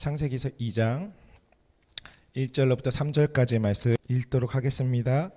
창세기서 2장 1절로부터 3절까지의 말씀 읽도록 하겠습니다.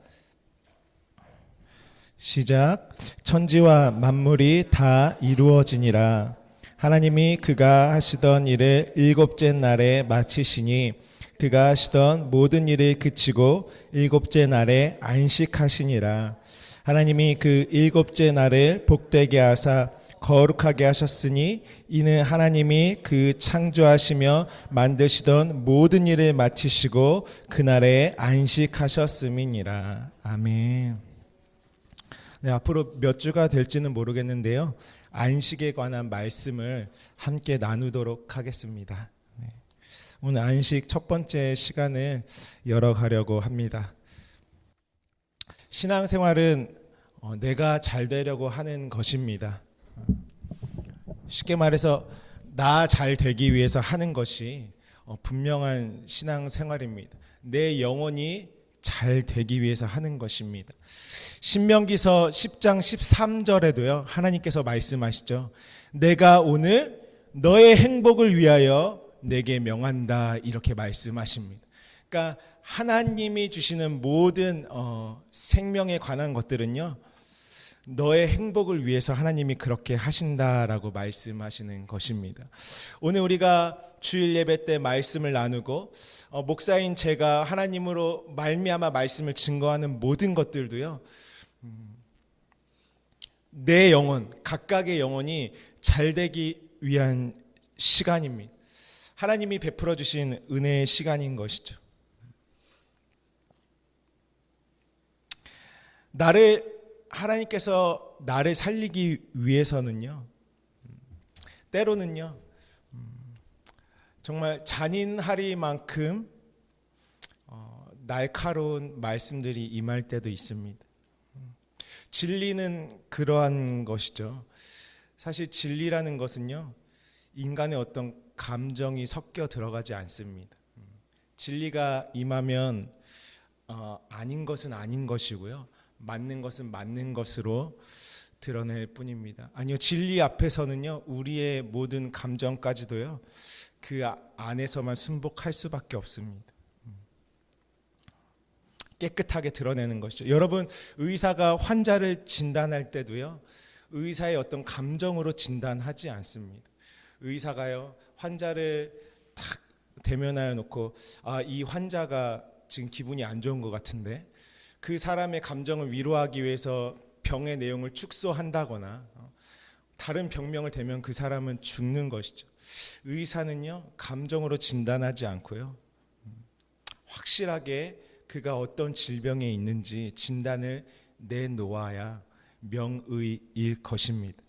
시작. 천지와 만물이 다 이루어지니라. 하나님이 그가 하시던 일을 일곱째 날에 마치시니 그가 하시던 모든 일을 그치고 일곱째 날에 안식하시니라. 하나님이 그 일곱째 날을 복되게 하사 거룩하게 하셨으니 이는 하나님이 그 창조하시며 만드시던 모든 일을 마치시고 그날에 안식하셨음이니라. 아멘. 네, 앞으로 몇 주가 될지는 모르겠는데요, 안식에 관한 말씀을 함께 나누도록 하겠습니다. 네. 오늘 안식 첫 번째 시간을 열어가려고 합니다. 신앙생활은 내가 잘 되려고 하는 것입니다. 쉽게 말해서 나 잘 되기 위해서 하는 것이 분명한 신앙생활입니다. 내 영혼이 잘 되기 위해서 하는 것입니다. 신명기서 10장 13절에도요, 하나님께서 말씀하시죠. 내가 오늘 너의 행복을 위하여 내게 명한다, 이렇게 말씀하십니다. 그러니까 하나님이 주시는 모든 생명에 관한 것들은요, 너의 행복을 위해서 하나님이 그렇게 하신다라고 말씀하시는 것입니다. 오늘 우리가 주일 예배 때 말씀을 나누고 목사인 제가 하나님으로 말미암아 말씀을 증거하는 모든 것들도요, 내 영혼, 각각의 영혼이 잘 되기 위한 시간입니다. 하나님이 베풀어 주신 은혜의 시간인 것이죠. 하나님께서 나를 살리기 위해서는요, 때로는요, 정말 잔인하리만큼 날카로운 말씀들이 임할 때도 있습니다. 진리는 그러한 것이죠. 사실 진리라는 것은요, 인간의 어떤 감정이 섞여 들어가지 않습니다. 진리가 임하면 아닌 것은 아닌 것이고요, 맞는 것은 맞는 것으로 드러낼 뿐입니다. 아니요, 진리 앞에서는요, 우리의 모든 감정까지도요, 그 안에서만 순복할 수밖에 없습니다. 깨끗하게 드러내는 것이죠. 여러분, 의사가 환자를 진단할 때도요, 의사의 어떤 감정으로 진단하지 않습니다. 의사가요, 환자를 딱 대면하여 놓고, 이 환자가 지금 기분이 안 좋은 것 같은데, 그 사람의 감정을 위로하기 위해서 병의 내용을 축소한다거나 다른 병명을 대면 그 사람은 죽는 것이죠. 의사는요, 감정으로 진단하지 않고요, 확실하게 그가 어떤 질병에 있는지 진단을 내놓아야 명의일 것입니다.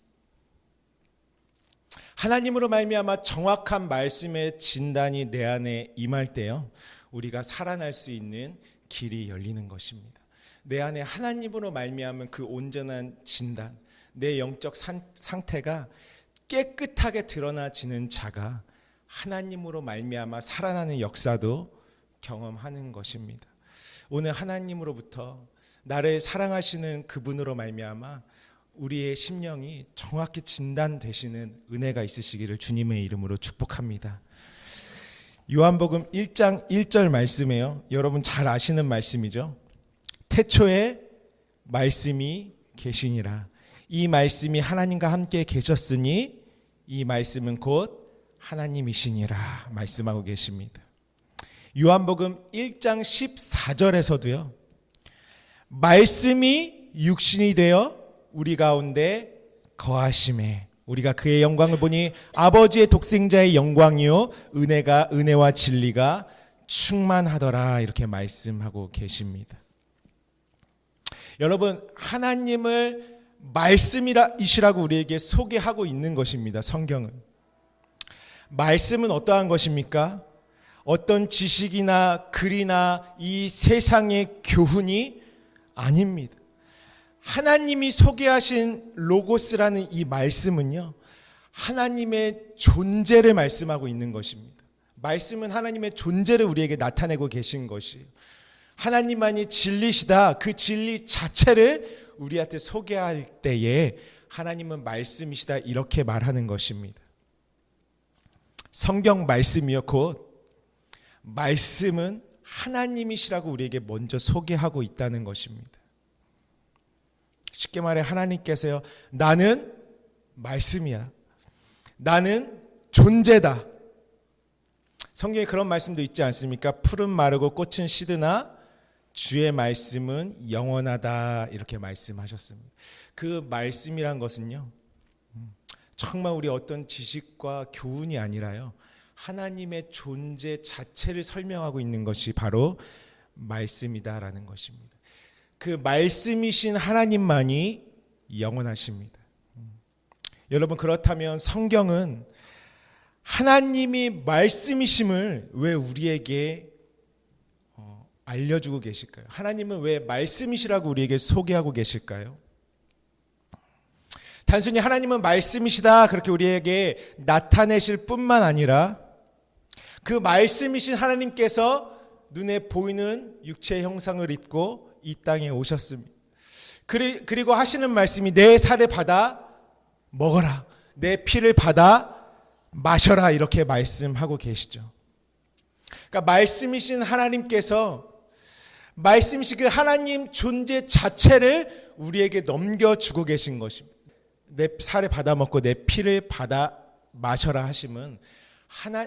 하나님으로 말미암아 정확한 말씀의 진단이 내 안에 임할 때요, 우리가 살아날 수 있는 길이 열리는 것입니다. 내 안에 하나님으로 말미암은 그 온전한 진단, 내 영적 상태가 깨끗하게 드러나지는 자가 하나님으로 말미암아 살아나는 역사도 경험하는 것입니다. 오늘 하나님으로부터 나를 사랑하시는 그분으로 말미암아 우리의 심령이 정확히 진단되시는 은혜가 있으시기를 주님의 이름으로 축복합니다. 요한복음 1장 1절 말씀이에요. 여러분 잘 아시는 말씀이죠. 태초에 말씀이 계시니라. 이 말씀이 하나님과 함께 계셨으니 이 말씀은 곧 하나님이시니라 말씀하고 계십니다. 요한복음 1장 14절에서도요, 말씀이 육신이 되어 우리 가운데 거하심에 우리가 그의 영광을 보니 아버지의 독생자의 영광이요 은혜와 진리가 충만하더라, 이렇게 말씀하고 계십니다. 여러분, 하나님을 말씀이시라고 우리에게 소개하고 있는 것입니다. 성경은. 말씀은 어떠한 것입니까? 어떤 지식이나 글이나 이 세상의 교훈이 아닙니다. 하나님이 소개하신 로고스라는 이 말씀은요, 하나님의 존재를 말씀하고 있는 것입니다. 말씀은 하나님의 존재를 우리에게 나타내고 계신 것이에요. 하나님만이 진리시다, 그 진리 자체를 우리한테 소개할 때에 하나님은 말씀이시다, 이렇게 말하는 것입니다. 성경 말씀이요 곧 말씀은 하나님이시라고 우리에게 먼저 소개하고 있다는 것입니다. 쉽게 말해 하나님께서요, 나는 말씀이야. 나는 존재다. 성경에 그런 말씀도 있지 않습니까? 풀은 마르고 꽃은 시드나 주의 말씀은 영원하다, 이렇게 말씀하셨습니다. 그 말씀이란 것은요, 정말 우리 어떤 지식과 교훈이 아니라요, 하나님의 존재 자체를 설명하고 있는 것이 바로 말씀이다라는 것입니다. 그 말씀이신 하나님만이 영원하십니다. 여러분, 그렇다면 성경은 하나님이 말씀이심을 왜 우리에게 알려주고 계실까요? 하나님은 왜 말씀이시라고 우리에게 소개하고 계실까요? 단순히 하나님은 말씀이시다 그렇게 우리에게 나타내실 뿐만 아니라 그 말씀이신 하나님께서 눈에 보이는 육체의 형상을 입고 이 땅에 오셨습니다. 그리고 하시는 말씀이 내 살을 받아 먹어라, 내 피를 받아 마셔라, 이렇게 말씀하고 계시죠. 그러니까 말씀이신 하나님께서 말씀이신 그 하나님 존재 자체를 우리에게 넘겨주고 계신 것입니다. 내 살을 받아 먹고 내 피를 받아 마셔라 하심은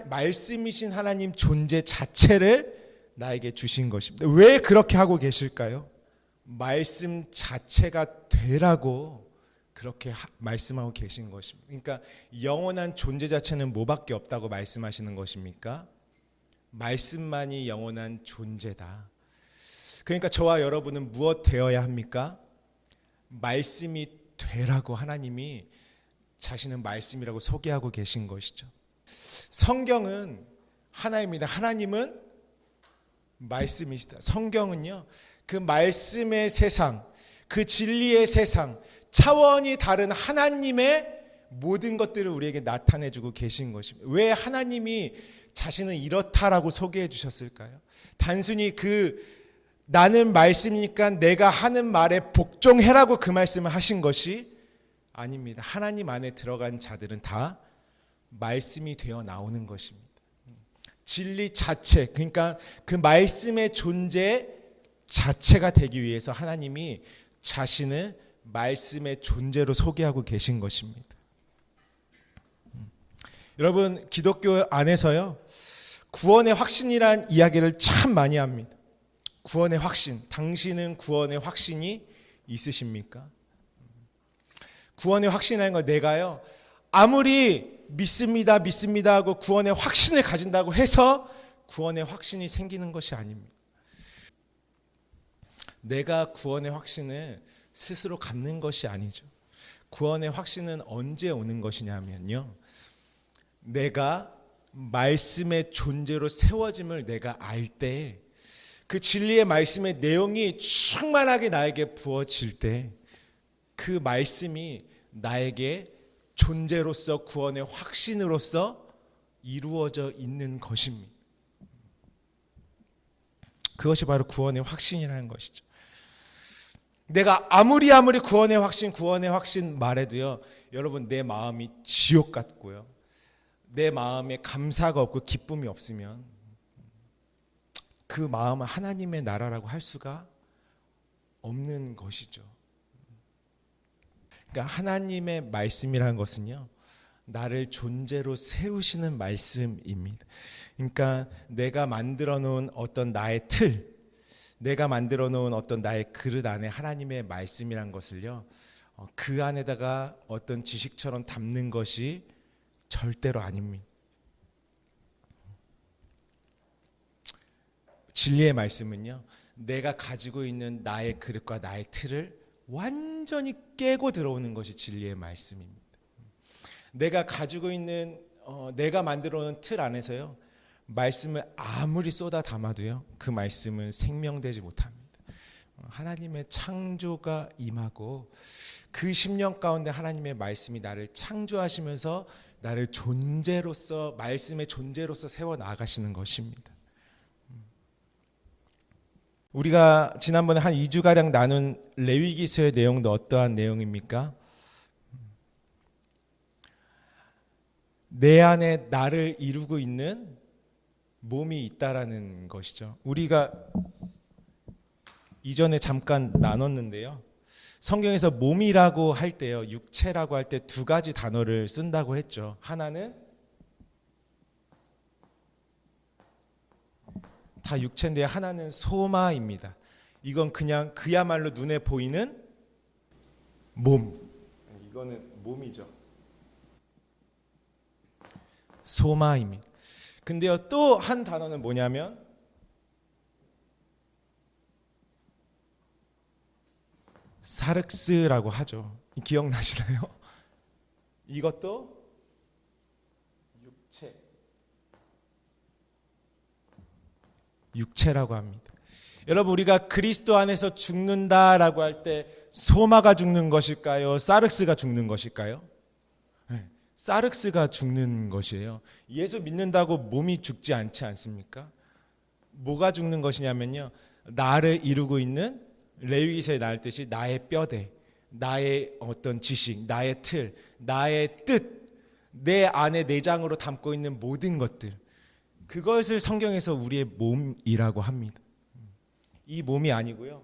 말씀이신 하나님 존재 자체를 나에게 주신 것입니다. 왜 그렇게 하고 계실까요? 말씀 자체가 되라고 그렇게 말씀하고 계신 것입니다. 그러니까 영원한 존재 자체는 뭐밖에 없다고 말씀하시는 것입니까? 말씀만이 영원한 존재다. 그러니까 저와 여러분은 무엇 되어야 합니까? 말씀이 되라고 하나님이 자신은 말씀이라고 소개하고 계신 것이죠. 성경은 하나입니다. 하나님은 말씀이시다. 성경은요, 그 말씀의 세상, 그 진리의 세상, 차원이 다른 하나님의 모든 것들을 우리에게 나타내주고 계신 것입니다. 왜 하나님이 자신은 이렇다라고 소개해 주셨을까요? 단순히 나는 말씀이니까 내가 하는 말에 복종해라고 그 말씀을 하신 것이 아닙니다. 하나님 안에 들어간 자들은 다 말씀이 되어 나오는 것입니다. 진리 자체, 그러니까 그 말씀의 존재 자체가 되기 위해서 하나님이 자신을 말씀의 존재로 소개하고 계신 것입니다. 여러분, 기독교 안에서요, 구원의 확신이란 이야기를 참 많이 합니다. 구원의 확신, 당신은 구원의 확신이 있으십니까? 구원의 확신이라는 건 내가요, 아무리 믿습니다 하고 구원의 확신을 가진다고 해서 구원의 확신이 생기는 것이 아닙니다. 내가 구원의 확신을 스스로 갖는 것이 아니죠. 구원의 확신은 언제 오는 것이냐면요, 내가 말씀의 존재로 세워짐을 내가 알 때, 그 진리의 말씀의 내용이 충만하게 나에게 부어질 때, 그 말씀이 나에게 존재로서 구원의 확신으로서 이루어져 있는 것입니다. 그것이 바로 구원의 확신이라는 것이죠. 내가 아무리 구원의 확신 말해도요, 여러분, 내 마음이 지옥 같고요, 내 마음에 감사가 없고 기쁨이 없으면 그 마음은 하나님의 나라라고 할 수가 없는 것이죠. 그러니까 하나님의 말씀이라는 것은요, 나를 존재로 세우시는 말씀입니다. 그러니까 내가 만들어 놓은 어떤 나의 틀, 내가 만들어 놓은 어떤 나의 그릇 안에 하나님의 말씀이란 것을요, 그 안에다가 어떤 지식처럼 담는 것이 절대로 아닙니다. 진리의 말씀은요, 내가 가지고 있는 나의 그릇과 나의 틀을 완전히 깨고 들어오는 것이 진리의 말씀입니다. 내가 가지고 있는 내가 만들어 놓은 틀 안에서요, 말씀을 아무리 쏟아 담아도요, 그 말씀은 생명되지 못합니다. 하나님의 창조가 임하고 그 10년 가운데 하나님의 말씀이 나를 창조하시면서 나를 존재로서, 말씀의 존재로서 세워 나가시는 것입니다. 우리가 지난번에 한 2주가량 나눈 레위기서의 내용도 어떠한 내용입니까? 내 안에 나를 이루고 있는 몸이 있다라는 것이죠. 우리가 이전에 잠깐 나눴는데요. 성경에서 몸이라고 할 때요, 육체라고 할 때 두 가지 단어를 쓴다고 했죠. 하나는 다 육체인데 하나는 소마입니다. 이건 그냥 그야말로 눈에 보이는 몸. 이거는 몸이죠. 소마입니다. 근데요, 또 한 단어는 뭐냐면 사륵스라고 하죠. 기억나시나요? 이것도 육체라고 합니다. 여러분, 우리가 그리스도 안에서 죽는다라고 할 때 소마가 죽는 것일까요? 사륵스가 죽는 것일까요? 네, 사륵스가 죽는 것이에요. 예수 믿는다고 몸이 죽지 않지 않습니까? 뭐가 죽는 것이냐면요, 나를 이루고 있는 레위기서에 나올 듯이 나의 뼈대, 나의 어떤 지식, 나의 틀, 나의 뜻, 내 안에 내장으로 담고 있는 모든 것들, 그것을 성경에서 우리의 몸이라고 합니다. 이 몸이 아니고요,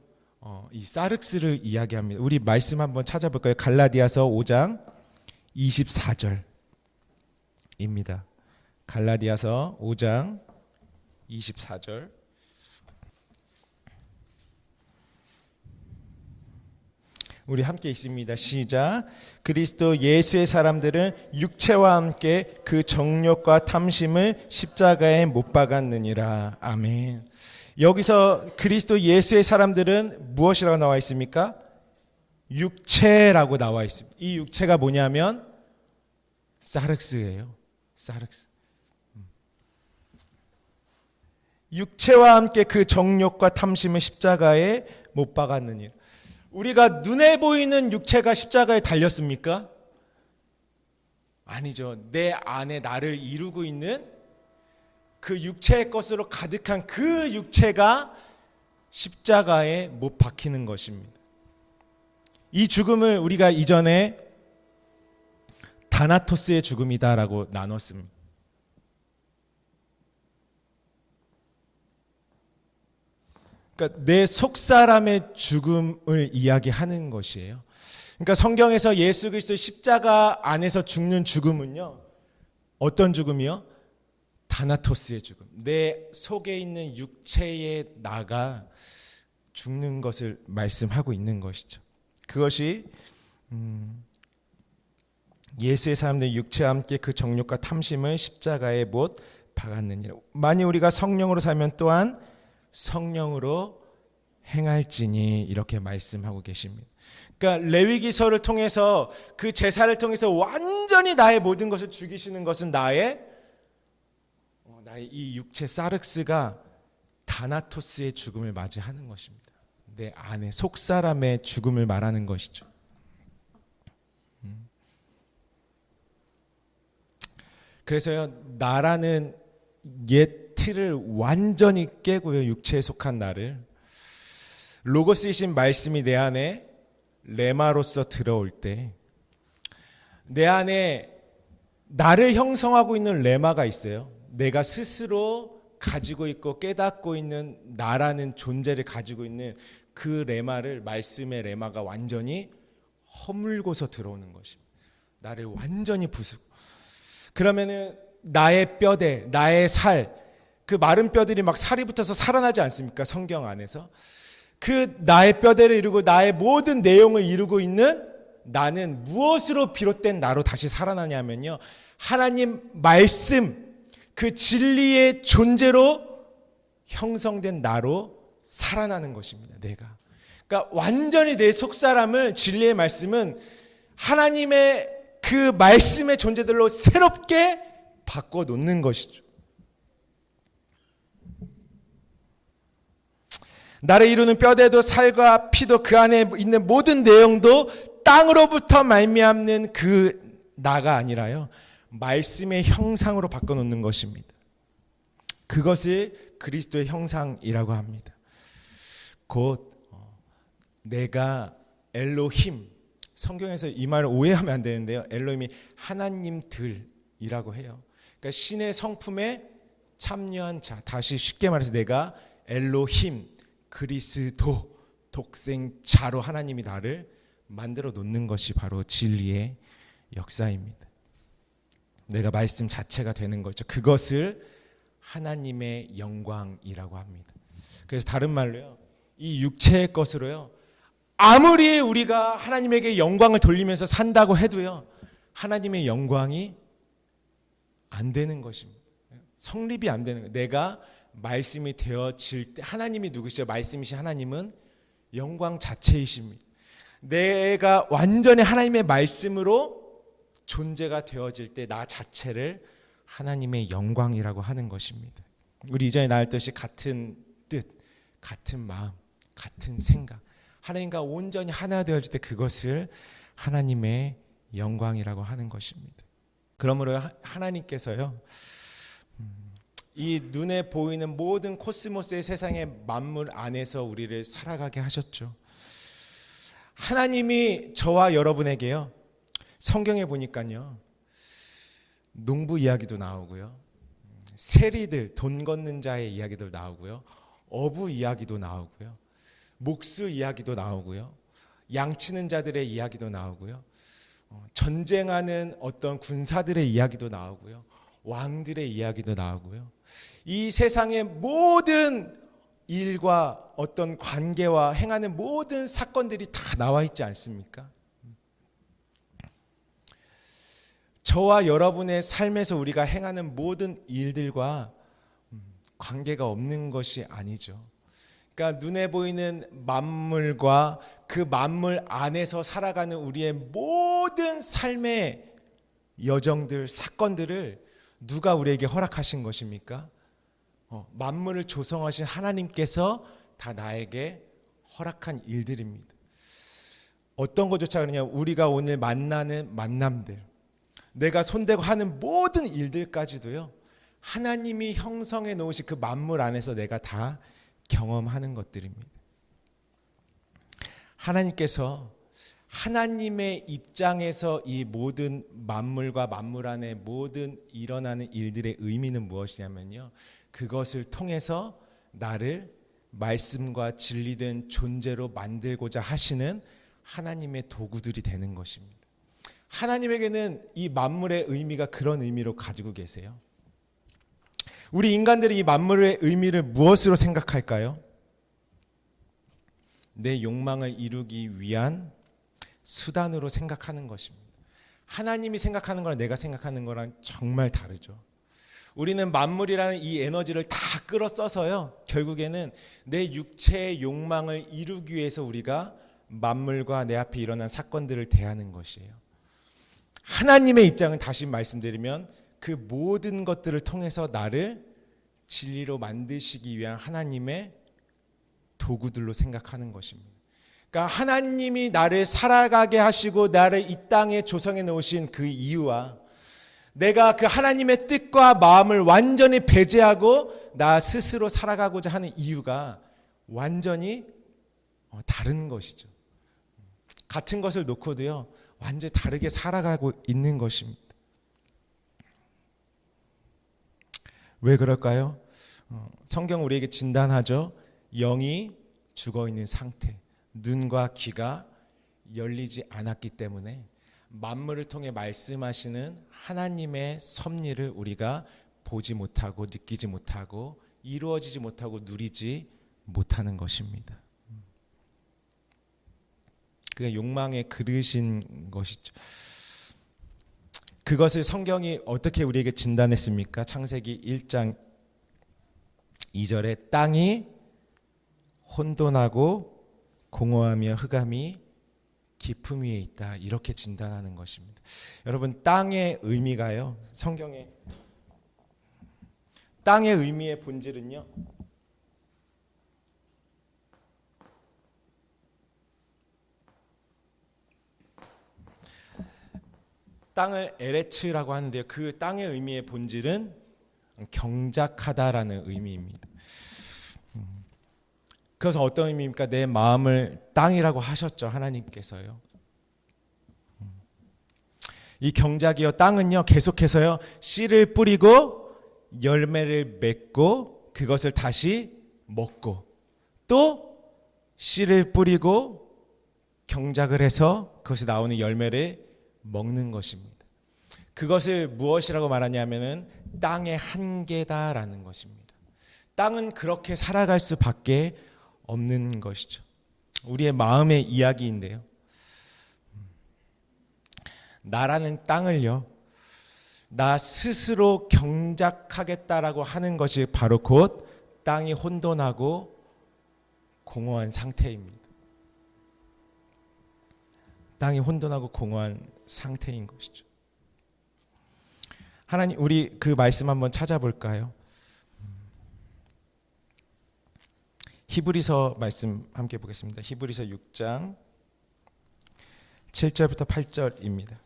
이 사륵스를 이야기합니다. 우리 말씀 한번 찾아볼까요? 갈라디아서 5장 24절입니다. 갈라디아서 5장 24절. 우리 함께 읽습니다. 시작. 그리스도 예수의 사람들은 육체와 함께 그 정욕과 탐심을 십자가에 못 박았느니라. 아멘. 여기서 그리스도 예수의 사람들은 무엇이라고 나와 있습니까? 육체라고 나와 있습니다. 이 육체가 뭐냐면 사륵스예요. 사륵스. 육체와 함께 그 정욕과 탐심을 십자가에 못 박았느니라. 우리가 눈에 보이는 육체가 십자가에 달렸습니까? 아니죠. 내 안에 나를 이루고 있는 그 육체의 것으로 가득한 그 육체가 십자가에 못 박히는 것입니다. 이 죽음을 우리가 이전에 다나토스의 죽음이다라고 나눴습니다. 그러니까 내 속사람의 죽음을 이야기하는 것이에요. 그러니까 성경에서 예수 그리스도의 십자가 안에서 죽는 죽음은요, 어떤 죽음이요? 다나토스의 죽음. 내 속에 있는 육체의 나가 죽는 것을 말씀하고 있는 것이죠. 그것이 예수의 사람들의 육체와 함께 그 정욕과 탐심을 십자가에 못 박았느니라. 만일 우리가 성령으로 살면 또한 성령으로 행할지니, 이렇게 말씀하고 계십니다. 그러니까 레위기서를 통해서, 그 제사를 통해서 완전히 나의 모든 것을 죽이시는 것은 나의 이 육체 사륵스가 다나토스의 죽음을 맞이하는 것입니다. 내 안에 속사람의 죽음을 말하는 것이죠. 그래서요, 나라는 옛 틀을 완전히 깨고요, 육체에 속한 나를, 로고스이신 말씀이 내 안에 레마로서 들어올 때, 내 안에 나를 형성하고 있는 레마가 있어요. 내가 스스로 가지고 있고 깨닫고 있는 나라는 존재를 가지고 있는 그 레마를, 말씀의 레마가 완전히 허물고서 들어오는 것입니다. 나를 완전히 부수고. 그러면은 나의 뼈대, 나의 살, 그 마른 뼈들이 막 살이 붙어서 살아나지 않습니까? 성경 안에서. 그 나의 뼈대를 이루고 나의 모든 내용을 이루고 있는 나는 무엇으로 비롯된 나로 다시 살아나냐면요, 하나님 말씀, 그 진리의 존재로 형성된 나로 살아나는 것입니다. 내가. 그러니까 완전히 내 속사람을, 진리의 말씀은 하나님의 그 말씀의 존재들로 새롭게 바꿔놓는 것이죠. 나를 이루는 뼈대도 살과 피도 그 안에 있는 모든 내용도 땅으로부터 말미암는 그 나가 아니라요, 말씀의 형상으로 바꿔놓는 것입니다. 그것을 그리스도의 형상이라고 합니다. 곧 내가 엘로힘, 성경에서 이 말을 오해하면 안 되는데요, 엘로힘이 하나님들, 영이라고 해요. 그러니까 신의 성품에 참여한 자, 다시 쉽게 말해서 내가 엘로힘, 그리스도, 독생자로 하나님이 나를 만들어 놓는 것이 바로 진리의 역사입니다. 내가 말씀 자체가 되는 거죠. 그것을 하나님의 영광이라고 합니다. 그래서 다른 말로요, 이 육체의 것으로요, 아무리 우리가 하나님에게 영광을 돌리면서 산다고 해도요, 하나님의 영광이 안 되는 것입니다. 성립이 안 되는 거예요. 내가 말씀이 되어질 때, 하나님이 누구시죠? 말씀이신 하나님은 영광 자체이십니다. 내가 완전히 하나님의 말씀으로 존재가 되어질 때 나 자체를 하나님의 영광이라고 하는 것입니다. 우리 이전에 나눴듯이 같은 뜻, 같은 마음, 같은 생각, 하나님과 온전히 하나 되어질 때 그것을 하나님의 영광이라고 하는 것입니다. 그러므로 하나님께서요, 이 눈에 보이는 모든 코스모스의 세상의 만물 안에서 우리를 살아가게 하셨죠. 하나님이 저와 여러분에게요, 성경에 보니까요, 농부 이야기도 나오고요, 세리들, 돈 걷는 자의 이야기도 나오고요, 어부 이야기도 나오고요, 목수 이야기도 나오고요, 양치는 자들의 이야기도 나오고요, 전쟁하는 어떤 군사들의 이야기도 나오고요, 왕들의 이야기도 나오고요. 이 세상의 모든 일과 어떤 관계와 행하는 모든 사건들이 다 나와 있지 않습니까? 저와 여러분의 삶에서 우리가 행하는 모든 일들과 관계가 없는 것이 아니죠. 그러니까 눈에 보이는 만물과 그 만물 안에서 살아가는 우리의 모든 삶의 여정들, 사건들을 누가 우리에게 허락하신 것입니까? 만물을 조성하신 하나님께서 다 나에게 허락한 일들입니다. 어떤 것조차 그러냐, 우리가 오늘 만나는 만남들, 내가 손대고 하는 모든 일들까지도요, 하나님이 형성해 놓으신 그 만물 안에서 내가 다 경험하는 것들입니다. 하나님께서 하나님의 입장에서 이 모든 만물과 만물 안에 모든 일어나는 일들의 의미는 무엇이냐면요, 그것을 통해서 나를 말씀과 진리된 존재로 만들고자 하시는 하나님의 도구들이 되는 것입니다. 하나님에게는 이 만물의 의미가 그런 의미로 가지고 계세요. 우리 인간들이 이 만물의 의미를 무엇으로 생각할까요? 내 욕망을 이루기 위한 수단으로 생각하는 것입니다. 하나님이 생각하는 거랑 내가 생각하는 거랑 정말 다르죠. 우리는 만물이라는 이 에너지를 다 끌어 써서요, 결국에는 내 육체의 욕망을 이루기 위해서 우리가 만물과 내 앞에 일어난 사건들을 대하는 것이에요. 하나님의 입장은 다시 말씀드리면 그 모든 것들을 통해서 나를 진리로 만드시기 위한 하나님의 도구들로 생각하는 것입니다. 그러니까 하나님이 나를 살아가게 하시고 나를 이 땅에 조성해 놓으신 그 이유와 내가 그 하나님의 뜻과 마음을 완전히 배제하고 나 스스로 살아가고자 하는 이유가 완전히 다른 것이죠. 같은 것을 놓고도요, 완전히 다르게 살아가고 있는 것입니다. 왜 그럴까요? 성경 우리에게 진단하죠. 영이 죽어 있는 상태, 눈과 귀가 열리지 않았기 때문에 만물을 통해 말씀하시는 하나님의 섭리를 우리가 보지 못하고 느끼지 못하고 이루어지지 못하고 누리지 못하는 것입니다. 그게 욕망의 그릇인 것이죠. 그것을 성경이 어떻게 우리에게 진단했습니까? 창세기 1장 2절에 땅이 혼돈하고 공허하며 흑암이 깊음 위에 있다, 이렇게 진단하는 것입니다. 여러분, 땅의 의미가요, 성경에 땅의 의미의 본질은요, 땅을 에레츠라고 하는데요, 그 땅의 의미의 본질은 경작하다라는 의미입니다. 그래서 어떤 의미입니까? 내 마음을 땅이라고 하셨죠, 하나님께서요. 이 경작이요 땅은요 계속해서요 씨를 뿌리고 열매를 맺고 그것을 다시 먹고 또 씨를 뿌리고 경작을 해서 그것이 나오는 열매를 먹는 것입니다. 그것을 무엇이라고 말하냐면은 땅의 한계다라는 것입니다. 땅은 그렇게 살아갈 수밖에 없는 것이죠. 우리의 마음의 이야기인데요. 나라는 땅을요, 나 스스로 경작하겠다라고 하는 것이 바로 곧 땅이 혼돈하고 공허한 상태입니다. 땅이 혼돈하고 공허한 상태인 것이죠. 하나님, 우리 그 말씀 한번 찾아볼까요? 히브리서 말씀 함께 보겠습니다. 히브리서 6장 7절부터 8절입니다.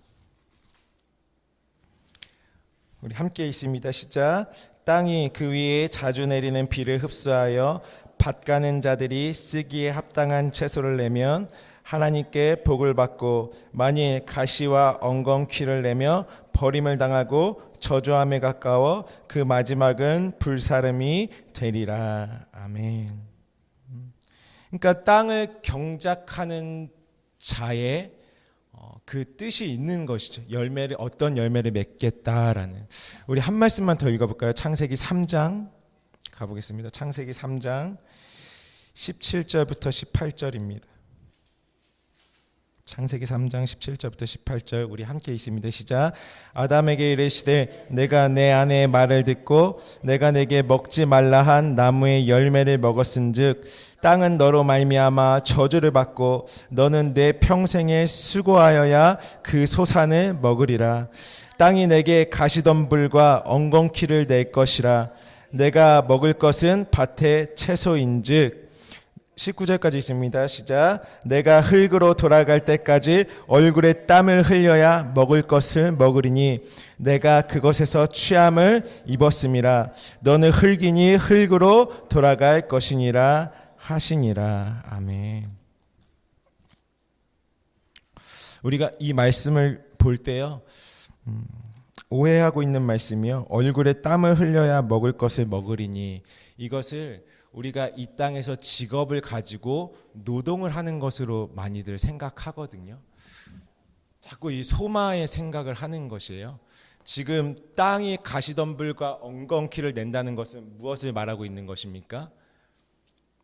우리 함께 있습니다. 시작. 땅이 그 위에 자주 내리는 비를 흡수하여 밭 가는 자들이 쓰기에 합당한 채소를 내면 하나님께 복을 받고, 만일 가시와 엉겅퀴를 내며 버림을 당하고 저주함에 가까워 그 마지막은 불사름이 되리라. 아멘. 그러니까 땅을 경작하는 자의 그 뜻이 있는 것이죠. 열매를, 어떤 열매를 맺겠다라는. 우리 한 말씀만 더 읽어볼까요? 창세기 3장 가보겠습니다. 창세기 3장 17절부터 18절입니다. 창세기 3장 17절부터 18절 우리 함께 있습니다. 시작. 아담에게 이르시되 내가 내 아내의 말을 듣고 내가 내게 먹지 말라 한 나무의 열매를 먹었은즉 땅은 너로 말미암아 저주를 받고 너는 내 평생에 수고하여야 그 소산을 먹으리라. 땅이 내게 가시덤불과 엉겅퀴를 낼 것이라. 내가 먹을 것은 밭의 채소인즉. 19절까지 있습니다. 시작. 내가 흙으로 돌아갈 때까지 얼굴에 땀을 흘려야 먹을 것을 먹으리니 내가 그것에서 취함을 입었음이라. 너는 흙이니 흙으로 돌아갈 것이니라 하시니라. 아멘. 우리가 이 말씀을 볼 때요, 오해하고 있는 말씀이요, 얼굴에 땀을 흘려야 먹을 것을 먹으리니, 이것을 우리가 이 땅에서 직업을 가지고 노동을 하는 것으로 많이들 생각하거든요. 자꾸 이 소마의 생각을 하는 것이에요. 지금 땅이 가시덤불과 엉겅퀴를 낸다는 것은 무엇을 말하고 있는 것입니까?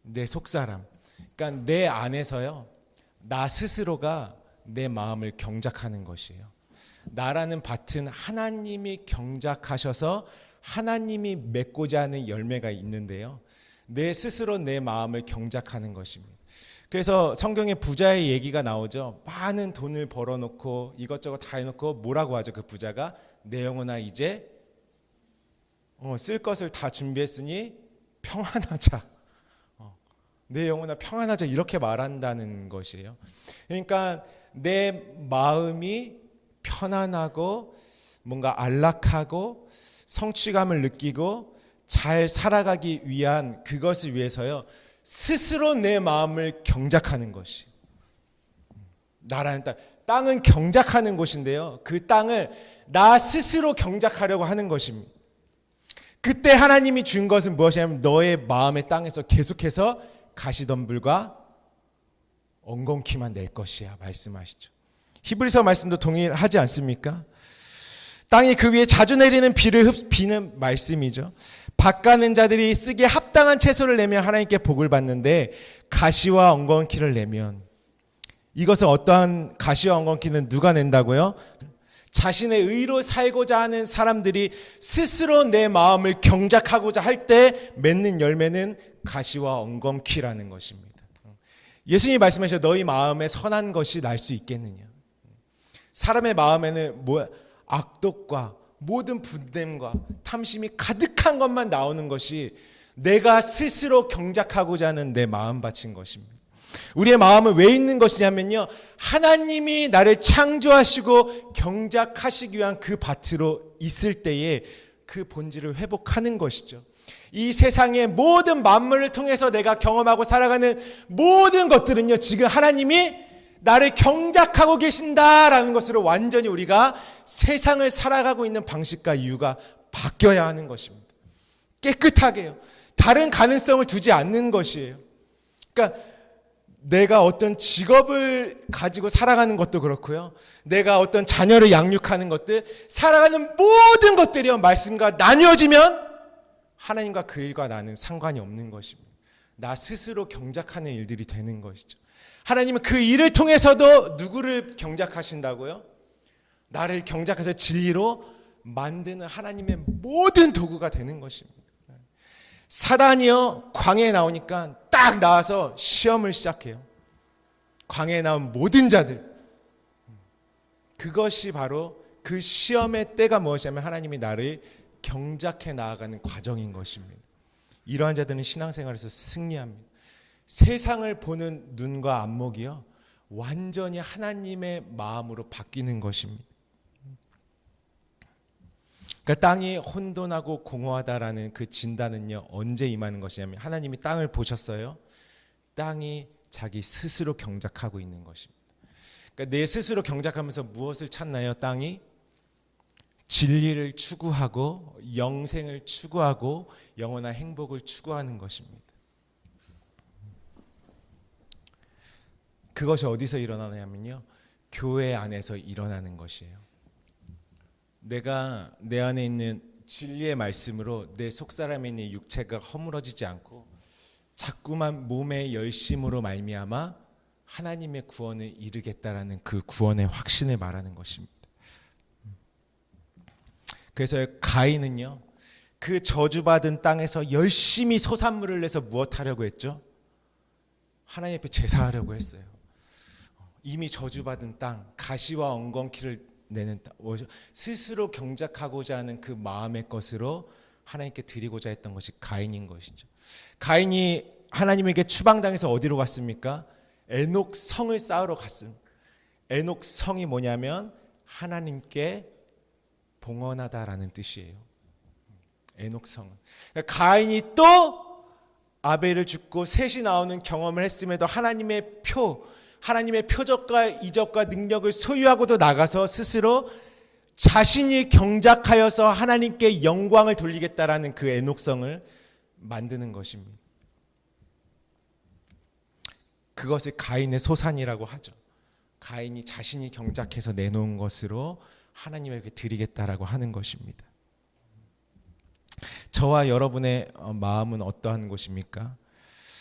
내 속사람, 그러니까 내 안에서요, 나 스스로가 내 마음을 경작하는 것이에요. 나라는 밭은 하나님이 경작하셔서 하나님이 맺고자 하는 열매가 있는데요, 내 스스로 내 마음을 경작하는 것입니다. 그래서 성경에 부자의 얘기가 나오죠. 많은 돈을 벌어놓고 이것저것 다 해놓고 뭐라고 하죠? 그 부자가 내 영혼아 이제 쓸 것을 다 준비했으니 평안하자. 내 영혼아 평안하자, 이렇게 말한다는 것이에요. 그러니까 내 마음이 편안하고 뭔가 안락하고 성취감을 느끼고 잘 살아가기 위한 그것을 위해서요, 스스로 내 마음을 경작하는 것이. 나라는 땅은 경작하는 곳인데요, 그 땅을 나 스스로 경작하려고 하는 것입니다. 그때 하나님이 준 것은 무엇이냐면 너의 마음의 땅에서 계속해서 가시덤불과 엉겅퀴만 낼 것이야 말씀하시죠. 히브리서 말씀도 동일하지 않습니까? 땅이 그 위에 자주 내리는 비는 말씀이죠. 밭 가는 자들이 쓰기에 합당한 채소를 내면 하나님께 복을 받는데, 가시와 엉겅퀴를 내면, 이것은 어떠한 가시와 엉겅퀴는 누가 낸다고요? 자신의 의로 살고자 하는 사람들이 스스로 내 마음을 경작하고자 할 때 맺는 열매는 가시와 엉겅퀴라는 것입니다. 예수님이 말씀하셔, 너희 마음에 선한 것이 날 수 있겠느냐. 사람의 마음에는 악독과 모든 분됨과 탐심이 가득한 것만 나오는 것이 내가 스스로 경작하고자 하는 내 마음밭인 것입니다. 우리의 마음은 왜 있는 것이냐면요, 하나님이 나를 창조하시고 경작하시기 위한 그 밭으로 있을 때에 그 본질을 회복하는 것이죠. 이 세상의 모든 만물을 통해서 내가 경험하고 살아가는 모든 것들은요, 지금 하나님이 나를 경작하고 계신다라는 것으로 완전히 우리가 세상을 살아가고 있는 방식과 이유가 바뀌어야 하는 것입니다. 깨끗하게요. 다른 가능성을 두지 않는 것이에요. 그러니까 내가 어떤 직업을 가지고 살아가는 것도 그렇고요. 내가 어떤 자녀를 양육하는 것들, 살아가는 모든 것들이요, 말씀과 나뉘어지면 하나님과 그 일과 나는 상관이 없는 것입니다. 나 스스로 경작하는 일들이 되는 것이죠. 하나님은 그 일을 통해서도 누구를 경작하신다고요? 나를 경작해서 진리로 만드는 하나님의 모든 도구가 되는 것입니다. 사단이요, 광야에 나오니까 딱 나와서 시험을 시작해요. 광야에 나온 모든 자들, 그것이 바로 그 시험의 때가 무엇이냐면 하나님이 나를 경작해 나아가는 과정인 것입니다. 이러한 자들은 신앙생활에서 승리합니다. 세상을 보는 눈과 안목이요, 완전히 하나님의 마음으로 바뀌는 것입니다. 그러니까 땅이 혼돈하고 공허하다라는 그 진단은요, 언제 임하는 것이냐면 하나님이 땅을 보셨어요. 땅이 자기 스스로 경작하고 있는 것입니다. 그러니까 내 스스로 경작하면서 무엇을 찾나요? 땅이 진리를 추구하고 영생을 추구하고 영원한 행복을 추구하는 것입니다. 그것이 어디서 일어나냐면요, 교회 안에서 일어나는 것이에요. 내가 내 안에 있는 진리의 말씀으로 내 속사람에 있는 육체가 허물어지지 않고 자꾸만 몸의 열심으로 말미암아 하나님의 구원을 이루겠다라는 그 구원의 확신을 말하는 것입니다. 그래서 가인은요, 그 저주받은 땅에서 열심히 소산물을 내서 무엇하려고 했죠? 하나님 앞에 제사하려고 했어요. 이미 저주받은 땅, 가시와 엉겅퀴를 내는 땅, 스스로 경작하고자 하는 그 마음의 것으로 하나님께 드리고자 했던 것이 가인인 것이죠. 가인이 하나님에게 추방당해서 어디로 갔습니까? 에녹 성을 쌓으러 갔습니다. 에녹 성이 뭐냐면 하나님께 봉헌하다라는 뜻이에요. 에녹 성은. 그러니까 가인이 또 아벨을 죽고 셋이 나오는 경험을 했음에도 하나님의 표적과 이적과 능력을 소유하고도 나가서 스스로 자신이 경작하여서 하나님께 영광을 돌리겠다라는 그 에녹성을 만드는 것입니다. 그것을 가인의 소산이라고 하죠. 가인이 자신이 경작해서 내놓은 것으로 하나님에게 드리겠다라고 하는 것입니다. 저와 여러분의 마음은 어떠한 곳입니까?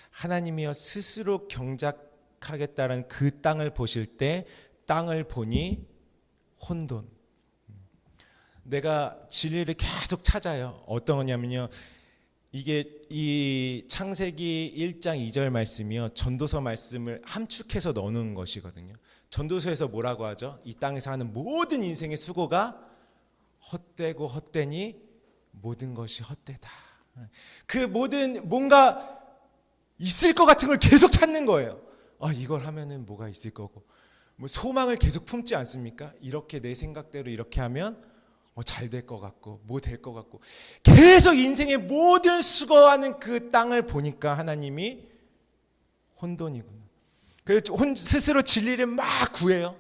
하나님이여 스스로 경작하겠다는 그 땅을 보실 때 땅을 보니 혼돈. 내가 진리를 계속 찾아요. 어떤 거냐면요, 이게 이 창세기 1장 2절 말씀이요, 전도서 말씀을 함축해서 넣는 것이거든요. 전도서에서 뭐라고 하죠? 이 땅에서 하는 모든 인생의 수고가 헛되고 헛되니 모든 것이 헛되다. 그 모든 뭔가 있을 것 같은 걸 계속 찾는 거예요. 이걸 하면은 뭐가 있을 거고, 뭐 소망을 계속 품지 않습니까? 이렇게 내 생각대로 이렇게 하면 잘 될 것 같고 뭐 될 것 같고, 계속 인생의 모든 수고하는 그 땅을 보니까 하나님이 혼돈이구나. 그래서 스스로 진리를 막 구해요.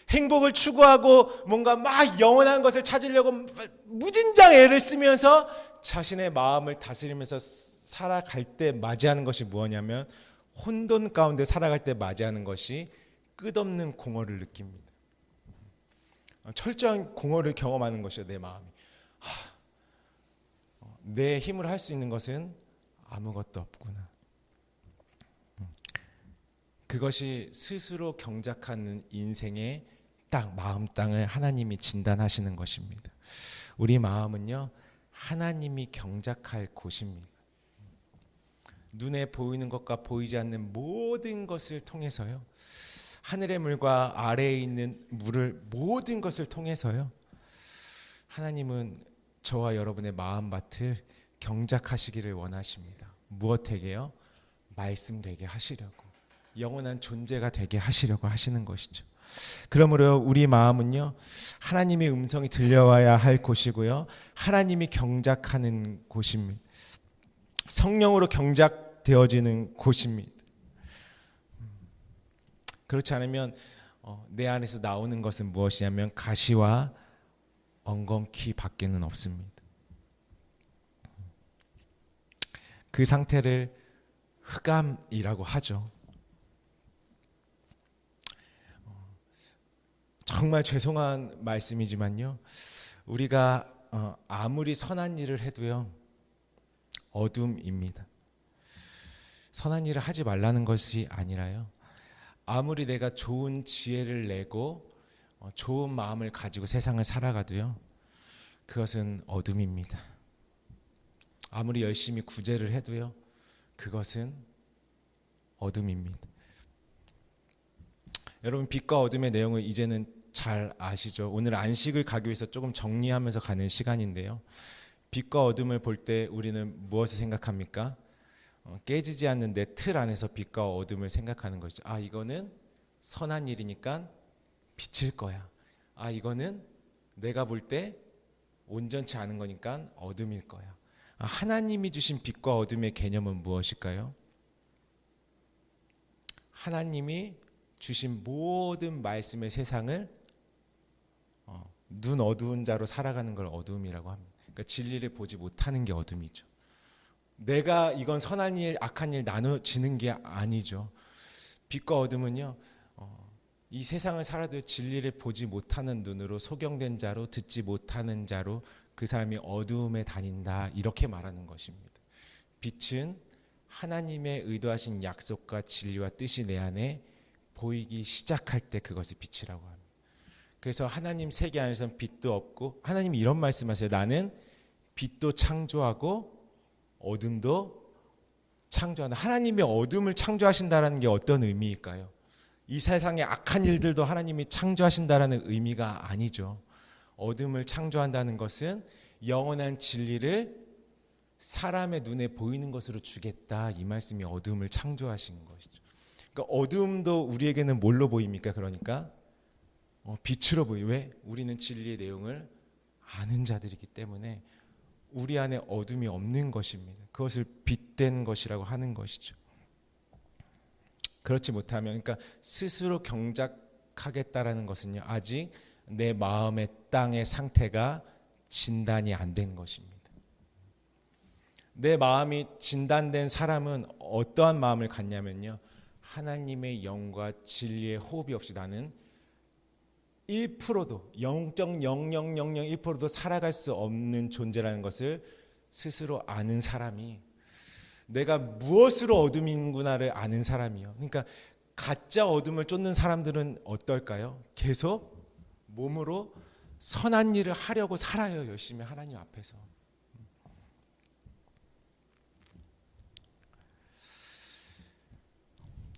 행복을 추구하고 뭔가 막 영원한 것을 찾으려고 무진장 애를 쓰면서 자신의 마음을 다스리면서 살아갈 때 맞이하는 것이 무엇이냐면, 혼돈 가운데 살아갈 때 맞이하는 것이 끝없는 공허를 느낍니다. 철저한 공허를 경험하는 것이요, 내 마음이. 내 힘으로 할 수 있는 것은 아무것도 없구나. 그것이 스스로 경작하는 인생의 땅, 마음 땅을 하나님이 진단하시는 것입니다. 우리 마음은요, 하나님이 경작할 곳입니다. 눈에 보이는 것과 보이지 않는 모든 것을 통해서요, 하늘의 물과 아래에 있는 물을 모든 것을 통해서요, 하나님은 저와 여러분의 마음밭을 경작하시기를 원하십니다. 무엇에게요? 말씀 되게 하시려고, 영원한 존재가 되게 하시려고 하시는 것이죠. 그러므로 우리 마음은요, 하나님의 음성이 들려와야 할 곳이고요, 하나님이 경작하는 곳입니다. 성령으로 경작되어지는 곳입니다. 그렇지 않으면 내 안에서 나오는 것은 무엇이냐면 가시와 엉겅퀴 밖에는 없습니다. 그 상태를 흑암이라고 하죠. 정말 죄송한 말씀이지만요, 우리가 아무리 선한 일을 해도요 어둠입니다. 선한 일을 하지 말라는 것이 아니라요, 아무리 내가 좋은 지혜를 내고 좋은 마음을 가지고 세상을 살아가도요 그것은 어둠입니다. 아무리 열심히 구제를 해도요 그것은 어둠입니다. 여러분, 빛과 어둠의 내용을 이제는 잘 아시죠? 오늘 안식을 가기 위해서 조금 정리하면서 가는 시간인데요, 빛과 어둠을 볼 때 우리는 무엇을 생각합니까? 깨지지 않는 내 틀 안에서 빛과 어둠을 생각하는 것이죠. 이거는 선한 일이니까 빛일 거야. 이거는 내가 볼 때 온전치 않은 거니까 어둠일 거야. 하나님이 주신 빛과 어둠의 개념은 무엇일까요? 하나님이 주신 모든 말씀의 세상을 눈 어두운 자로 살아가는 걸 어둠이라고 합니다. 그러니까 진리를 보지 못하는 게 어둠이죠. 내가 이건 선한 일, 악한 일 나눠지는 게 아니죠. 빛과 어둠은요, 이 세상을 살아도 진리를 보지 못하는 눈으로 소경된 자로, 듣지 못하는 자로 그 사람이 어두움에 다닌다, 이렇게 말하는 것입니다. 빛은 하나님의 의도하신 약속과 진리와 뜻이 내 안에 보이기 시작할 때 그것을 빛이라고 합니다. 그래서 하나님 세계 안에서는 빛도 없고, 하나님이 이런 말씀하세요. 나는 빛도 창조하고 어둠도 창조한다. 하나님이 어둠을 창조하신다는 게 어떤 의미일까요? 이 세상의 악한 일들도 하나님이 창조하신다는 의미가 아니죠. 어둠을 창조한다는 것은 영원한 진리를 사람의 눈에 보이는 것으로 주겠다, 이 말씀이 어둠을 창조하신 것이죠. 그러니까 어둠도 우리에게는 뭘로 보입니까? 그러니까 빛으로 보여요. 왜? 우리는 진리의 내용을 아는 자들이기 때문에 우리 안에 어둠이 없는 것입니다. 그것을 빛된 것이라고 하는 것이죠. 그렇지 못하면, 그러니까 스스로 경작하겠다라는 것은요, 아직 내 마음의 땅의 상태가 진단이 안 된 것입니다. 내 마음이 진단된 사람은 어떠한 마음을 갖냐면요, 하나님의 영과 진리의 호흡이 없이 나는 1%도 0.00001%도 살아갈 수 없는 존재라는 것을 스스로 아는 사람이, 내가 무엇으로 어둠인구나를 아는 사람이요. 그러니까 가짜 어둠을 쫓는 사람들은 어떨까요? 계속 몸으로 선한 일을 하려고 살아요. 열심히 하나님 앞에서.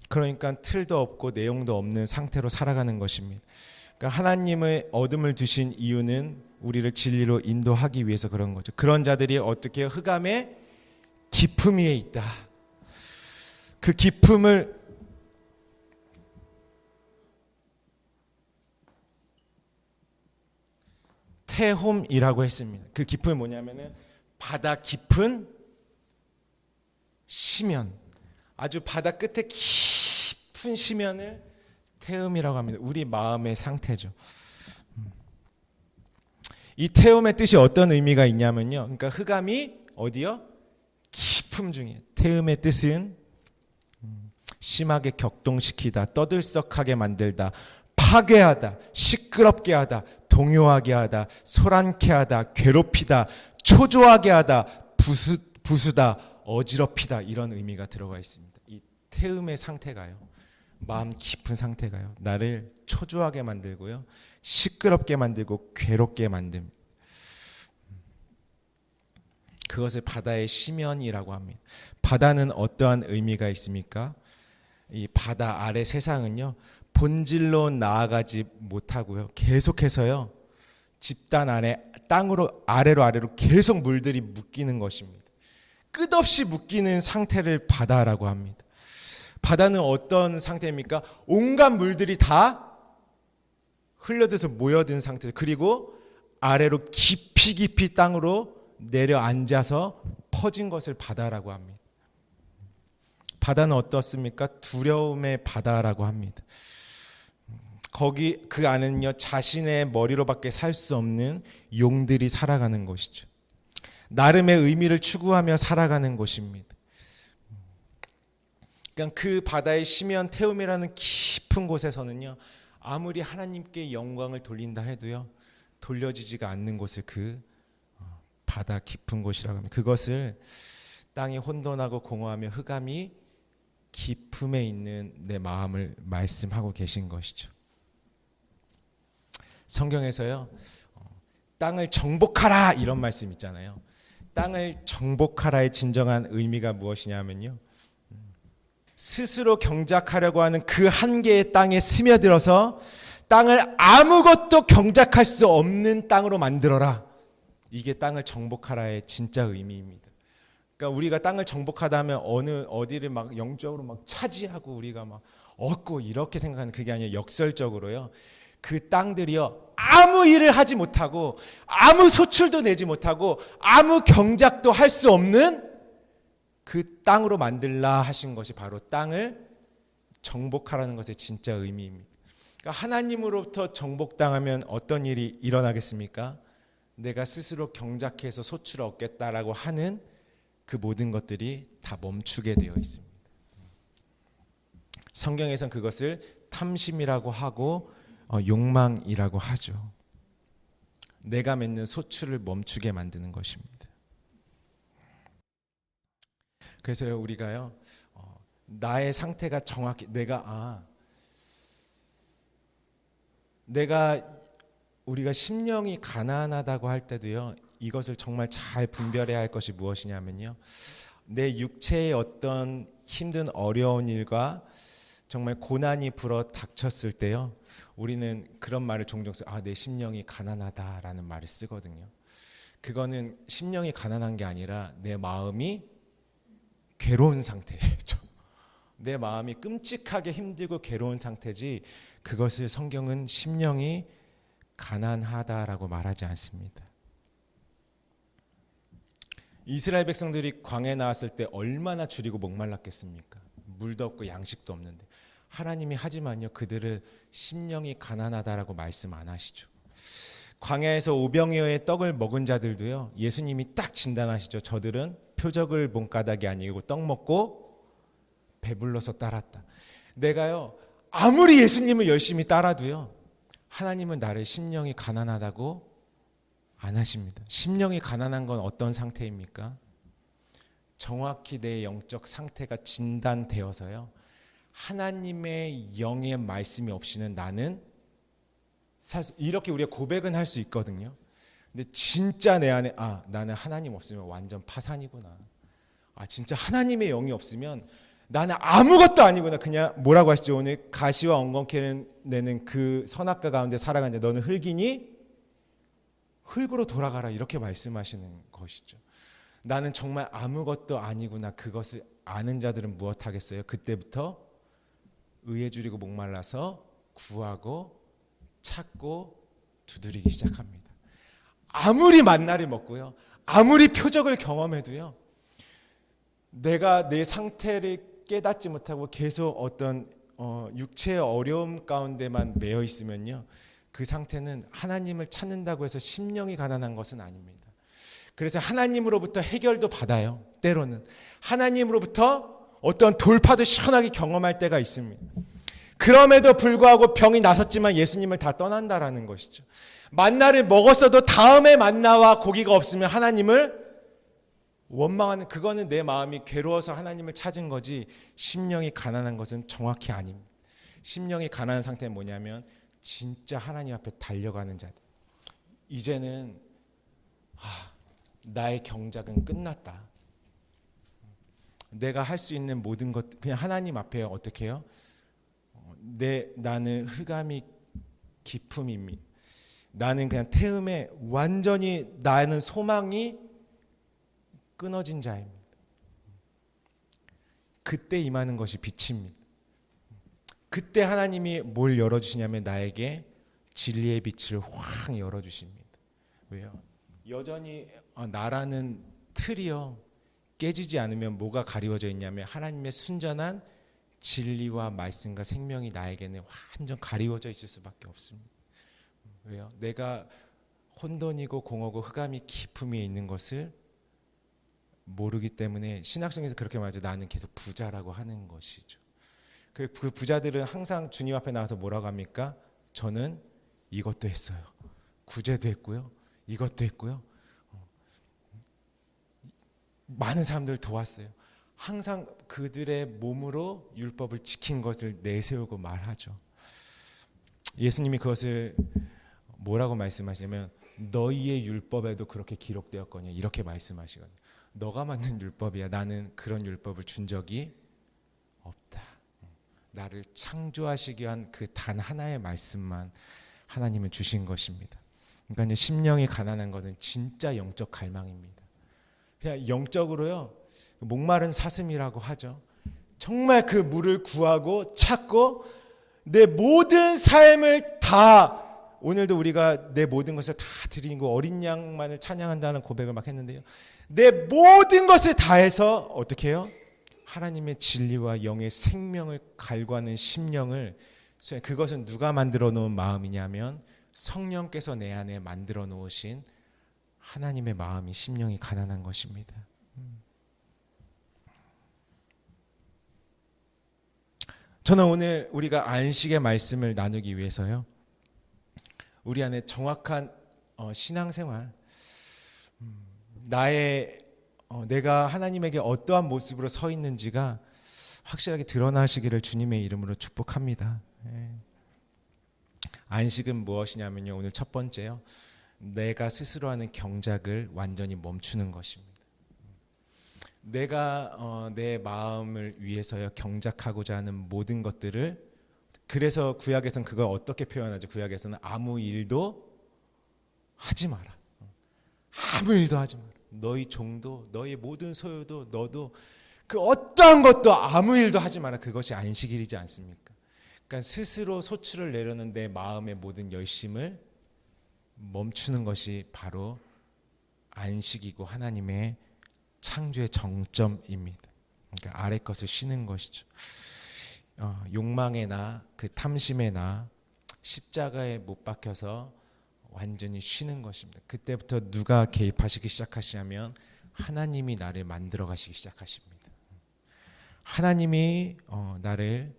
그러니까 틀도 없고 내용도 없는 상태로 살아가는 것입니다. 그러니까 하나님의 어둠을 두신 이유는 우리를 진리로 인도하기 위해서 그런 거죠. 그런 자들이 어떻게 흑암의 깊음 위에 있다. 그 깊음을 태홈이라고 했습니다. 그 깊음이 뭐냐면은 바다 깊은 심연, 아주 바다 끝에 깊은 심연을 태음이라고 합니다. 우리 마음의 상태죠. 이 태음의 뜻이 어떤 의미가 있냐면요, 그러니까 흑암이 어디요? 깊음 중에. 태음의 뜻은 심하게 격동시키다, 떠들썩하게 만들다, 파괴하다, 시끄럽게 하다, 동요하게 하다, 소란케 하다, 괴롭히다, 초조하게 하다, 부수다, 어지럽히다, 이런 의미가 들어가 있습니다. 이 태음의 상태가요, 마음 깊은 상태가요, 나를 초조하게 만들고요, 시끄럽게 만들고 괴롭게 만듭니다. 그것을 바다의 심연이라고 합니다. 바다는 어떠한 의미가 있습니까? 이 바다 아래 세상은요, 본질로 나아가지 못하고요, 계속해서요, 집단 안에 땅으로 아래로 계속 물들이 묶이는 것입니다. 끝없이 묶이는 상태를 바다라고 합니다. 바다는 어떤 상태입니까? 온갖 물들이 다 흘려들어서 모여든 상태, 그리고 아래로 깊이 땅으로 내려앉아서 퍼진 것을 바다라고 합니다. 바다는 어떻습니까? 두려움의 바다라고 합니다. 거기 그 안은요 자신의 머리로밖에 살 수 없는 용들이 살아가는 곳이죠. 나름의 의미를 추구하며 살아가는 곳입니다. 그러니까 그 바다의 시면 태움이라는 깊은 곳에서는요 아무리 하나님께 영광을 돌린다 해도요 돌려지지가 않는 곳을 그 바다 깊은 곳이라고 합니다. 그것을 땅이 혼돈하고 공허하며 흑암이 깊음에 있는 내 마음을 말씀하고 계신 것이죠. 성경에서요 땅을 정복하라 이런 말씀 있잖아요. 땅을 정복하라의 진정한 의미가 무엇이냐면요 스스로 경작하려고 하는 그 한계의 땅에 스며들어서 땅을 아무것도 경작할 수 없는 땅으로 만들어라. 이게 땅을 정복하라의 진짜 의미입니다. 그러니까 우리가 땅을 정복하다 하면 어디를 막 영적으로 막 차지하고 우리가 막 얻고 이렇게 생각하는 그게 아니라 역설적으로요. 그 땅들이요 아무 일을 하지 못하고 아무 소출도 내지 못하고 아무 경작도 할 수 없는 그 땅으로 만들라 하신 것이 바로 땅을 정복하라는 것의 진짜 의미입니다. 그러니까 하나님으로부터 정복당하면 어떤 일이 일어나겠습니까? 내가 스스로 경작해서 소출을 얻겠다라고 하는 그 모든 것들이 다 멈추게 되어 있습니다. 성경에선 그것을 탐심이라고 하고 욕망이라고 하죠. 내가 맺는 소출을 멈추게 만드는 것입니다. 그래서요 우리가요 나의 상태가 정확히 우리가 심령이 가난하다고 할 때도요 이것을 정말 잘 분별해야 할 것이 무엇이냐면요 내 육체의 어떤 힘든 어려운 일과 정말 고난이 불어 닥쳤을 때요 우리는 그런 말을 종종 써요. 내 심령이 가난하다라는 말을 쓰거든요. 그거는 심령이 가난한 게 아니라 내 마음이 괴로운 상태죠. 내 마음이 끔찍하게 힘들고 괴로운 상태지 그것을 성경은 심령이 가난하다라고 말하지 않습니다. 이스라엘 백성들이 광야에 나왔을 때 얼마나 줄이고 목말랐겠습니까? 물도 없고 양식도 없는데 하나님이 하지만요 그들을 심령이 가난하다라고 말씀 안 하시죠. 광야에서 오병이어의 떡을 먹은 자들도요 예수님이 딱 진단하시죠. 저들은 표적을 본 까닭이 아니고 떡 먹고 배불러서 따랐다. 내가요 아무리 예수님을 열심히 따라도요 하나님은 나를 심령이 가난하다고 안 하십니다. 심령이 가난한 건 어떤 상태입니까? 정확히 내 영적 상태가 진단되어서요 하나님의 영의 말씀이 없이는 나는 이렇게 우리가 고백은 할 수 있거든요. 근데 진짜 내 안에 나는 하나님 없으면 완전 파산이구나. 진짜 하나님의 영이 없으면 나는 아무것도 아니구나. 그냥 뭐라고 하시죠? 오늘 가시와 엉겅퀴를 내는 그 선악과 가운데 살아가는 자 너는 흙이니 흙으로 돌아가라 이렇게 말씀하시는 것이죠. 나는 정말 아무것도 아니구나. 그것을 아는 자들은 무엇하겠어요? 그때부터 의에 줄이고 목말라서 구하고 찾고 두드리기 시작합니다. 아무리 만나를 먹고요 아무리 표적을 경험해도요 내가 내 상태를 깨닫지 못하고 계속 어떤 육체의 어려움 가운데만 매여 있으면요 그 상태는 하나님을 찾는다고 해서 심령이 가난한 것은 아닙니다. 그래서 하나님으로부터 해결도 받아요. 때로는 하나님으로부터 어떤 돌파도 시원하게 경험할 때가 있습니다. 그럼에도 불구하고 병이 나섰지만 예수님을 다 떠난다라는 것이죠. 만나를 먹었어도 다음에 만나와 고기가 없으면 하나님을 원망하는 그거는 내 마음이 괴로워서 하나님을 찾은 거지 심령이 가난한 것은 정확히 아닙니다. 심령이 가난한 상태는 뭐냐면 진짜 하나님 앞에 달려가는 자들. 이제는 나의 경작은 끝났다. 내가 할 수 있는 모든 것 그냥 하나님 앞에 어떻게 해요? 나는 흑암이 깊음입니다. 나는 그냥 태음에 완전히 나는 소망이 끊어진 자입니다. 그때 임하는 것이 빛입니다. 그때 하나님이 뭘 열어주시냐면 나에게 진리의 빛을 확 열어주십니다. 왜요? 여전히 나라는 틀이요 깨지지 않으면 뭐가 가리워져 있냐면 하나님의 순전한 진리와 말씀과 생명이 나에게는 완전 가리워져 있을 수밖에 없습니다. 왜요? 내가 혼돈이고 공허고 흑암이 깊음이 있는 것을 모르기 때문에 신학성에서 그렇게 말하죠. 나는 계속 부자라고 하는 것이죠. 그 부자들은 항상 주님 앞에 나와서 뭐라고 합니까? 저는 이것도 했어요. 구제도 했고요. 이것도 했고요. 많은 사람들을 도왔어요. 항상 그들의 몸으로 율법을 지킨 것을 내세우고 말하죠. 예수님이 그것을 뭐라고 말씀하시냐면 너희의 율법에도 그렇게 기록되었거냐 이렇게 말씀하시거든요. 너가 만든 율법이야. 나는 그런 율법을 준 적이 없다. 나를 창조하시기 위한 그 단 하나의 말씀만 하나님은 주신 것입니다. 그러니까 이제 심령이 가난한 것은 진짜 영적 갈망입니다. 그냥 영적으로요. 목마른 사슴이라고 하죠. 정말 그 물을 구하고 찾고 내 모든 삶을 다 오늘도 우리가 내 모든 것을 다 드리고 어린 양만을 찬양한다는 고백을 막 했는데요. 내 모든 것을 다해서 어떻게 해요? 하나님의 진리와 영의 생명을 갈구하는 심령을 그것은 누가 만들어 놓은 마음이냐면 성령께서 내 안에 만들어 놓으신 하나님의 마음이 심령이 가난한 것입니다. 저는 오늘 우리가 안식의 말씀을 나누기 위해서요. 우리 안에 정확한 신앙생활, 내가 하나님에게 어떠한 모습으로 서 있는지가 확실하게 드러나시기를 주님의 이름으로 축복합니다. 안식은 무엇이냐면요. 오늘 첫 번째요. 내가 스스로 하는 경작을 완전히 멈추는 것입니다. 내가 내 마음을 위해서요 경작하고자 하는 모든 것들을 그래서 구약에서는 그걸 어떻게 표현하죠? 구약에서는 아무 일도 하지 마라. 아무 일도 하지 마라. 너희 종도 너희 모든 소유도 너도 그 어떠한 것도 아무 일도 하지 마라. 그것이 안식일이지 않습니까? 그러니까 스스로 소출을 내려는 내 마음의 모든 열심을 멈추는 것이 바로 안식이고 하나님의 창조의 정점입니다. 그러니까 아래 것을 쉬는 것이죠. 욕망의 나, 그 탐심의 나, 십자가에 못 박혀서 완전히 쉬는 것입니다. 그때부터 누가 개입하시기 시작하시냐면 하나님이 나를 만들어 가시기 시작하십니다. 하나님이 나를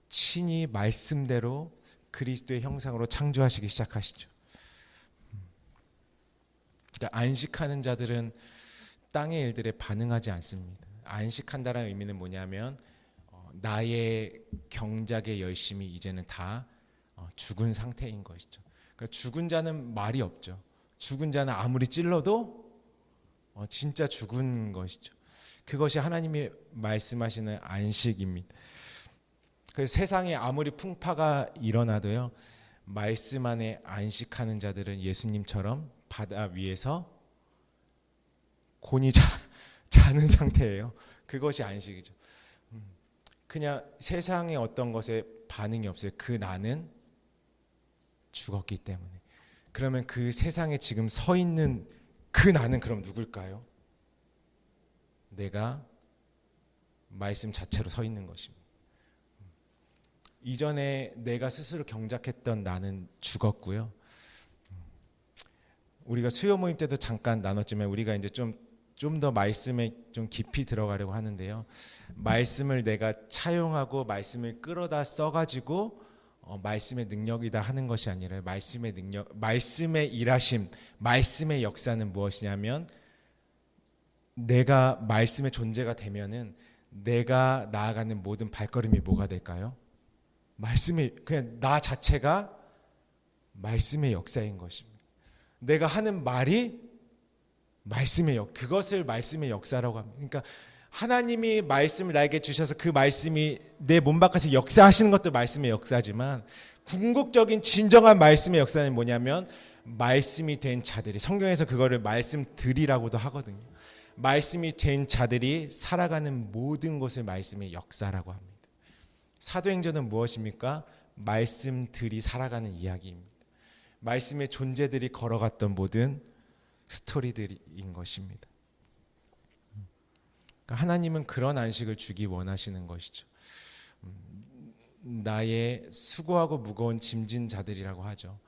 친히 말씀대로 그리스도의 형상으로 창조하시기 시작하시죠. 그러니까 안식하는 자들은 땅의 일들에 반응하지 않습니다. 안식한다라는 의미는 뭐냐면 나의 경작의 열심이 이제는 다 죽은 상태인 것이죠. 그러니까 죽은 자는 말이 없죠. 죽은 자는 아무리 찔러도 진짜 죽은 것이죠. 그것이 하나님이 말씀하시는 안식입니다. 그 세상에 아무리 풍파가 일어나도요. 말씀 안에 안식하는 자들은 예수님처럼 바다 위에서 곤히 자는 상태예요. 그것이 안식이죠. 그냥 세상의 어떤 것에 반응이 없어요. 그 나는 죽었기 때문에. 그러면 그 세상에 지금 서 있는 그 나는 그럼 누굴까요? 내가 말씀 자체로 서 있는 것입니다. 이전에 내가 스스로 경작했던 나는 죽었고요. 우리가 수요 모임 때도 잠깐 나눴지만 우리가 이제 좀 더 말씀에 좀 깊이 들어가려고 하는데요. 말씀을 내가 차용하고 말씀을 끌어다 써가지고 말씀의 능력이다 하는 것이 아니라 말씀의 능력, 말씀의 일하심, 말씀의 역사는 무엇이냐면 내가 말씀의 존재가 되면은 내가 나아가는 모든 발걸음이 뭐가 될까요? 말씀이 그냥 나 자체가 말씀의 역사인 것입니다. 내가 하는 말이 그것을 말씀의 역사라고 합니다. 그러니까 하나님이 말씀을 나에게 주셔서 그 말씀이 내 몸 바깥에서 역사하시는 것도 말씀의 역사지만 궁극적인 진정한 말씀의 역사는 뭐냐면 말씀이 된 자들이 성경에서 그거를 말씀들이라고도 하거든요. 말씀이 된 자들이 살아가는 모든 것을 말씀의 역사라고 합니다. 사도행전은 무엇입니까? 말씀들이 살아가는 이야기입니다. 말씀의 존재들이 걸어갔던 모든 스토리들인 것입니다. 그러니까 하나님은 그런 안식을 주기 원하시는 것이죠. 나의 수고하고 무거운 짐진 자들이라고 하죠.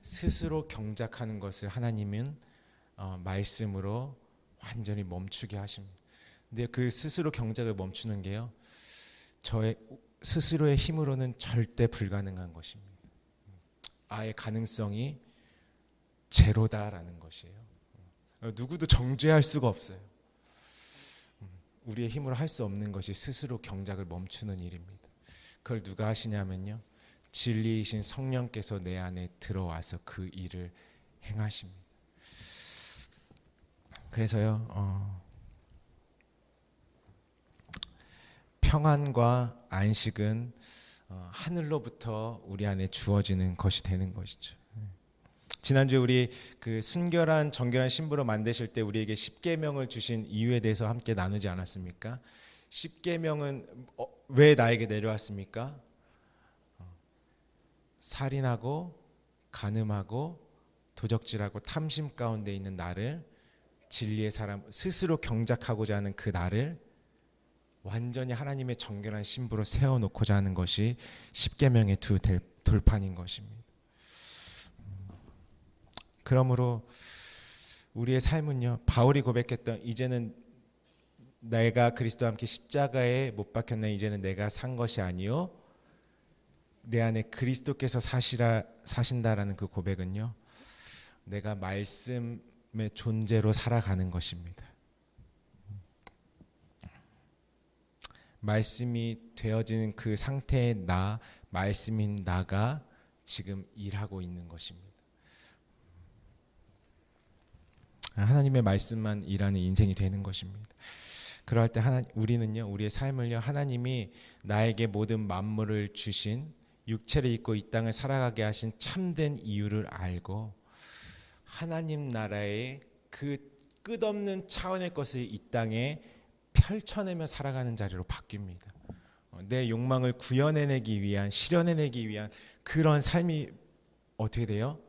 스스로 경작하는 것을 하나님은 말씀으로 완전히 멈추게 하십니다. 근데 그 스스로 경작을 멈추는 게요, 저의 스스로의 힘으로는 절대 불가능한 것입니다. 아예 가능성이 제로다라는 것이에요. 누구도 정죄할 수가 없어요. 우리의 힘으로 할 수 없는 것이 스스로 경작을 멈추는 일입니다. 그걸 누가 하시냐면요, 진리이신 성령께서 내 안에 들어와서 그 일을 행하십니다. 그래서요, 평안과 안식은 하늘로부터 우리 안에 주어지는 것이 되는 것이죠. 지난주에 우리 그 순결한 정결한 신부로 만드실 때 우리에게 십계명을 주신 이유에 대해서 함께 나누지 않았습니까? 십계명은 왜 나에게 내려왔습니까? 살인하고 간음하고 도적질하고 탐심 가운데 있는 나를, 진리의 사람, 스스로 경작하고자 하는 그 나를 완전히 하나님의 정결한 신부로 세워놓고자 하는 것이 십계명의 두 돌판인 것입니다. 그러므로 우리의 삶은요, 바울이 고백했던 이제는 내가 그리스도와 함께 십자가에 못 박혔네, 이제는 내가 산 것이 아니요 내 안에 그리스도께서 사신다라는 그 고백은요, 내가 말씀의 존재로 살아가는 것입니다. 말씀이 되어지는 그 상태의 나, 말씀인 나가 지금 일하고 있는 것입니다. 하나님의 말씀만 일하는 인생이 되는 것입니다. 그럴 때 우리는요, 우리의 삶을요, 하나님이 나에게 모든 만물을 주신, 육체를 입고 이 땅을 살아가게 하신 참된 이유를 알고 하나님 나라의 그 끝없는 차원의 것을 이 땅에 펼쳐내며 살아가는 자리로 바뀝니다. 내 욕망을 구현해내기 위한, 실현해내기 위한 그런 삶이 어떻게 돼요?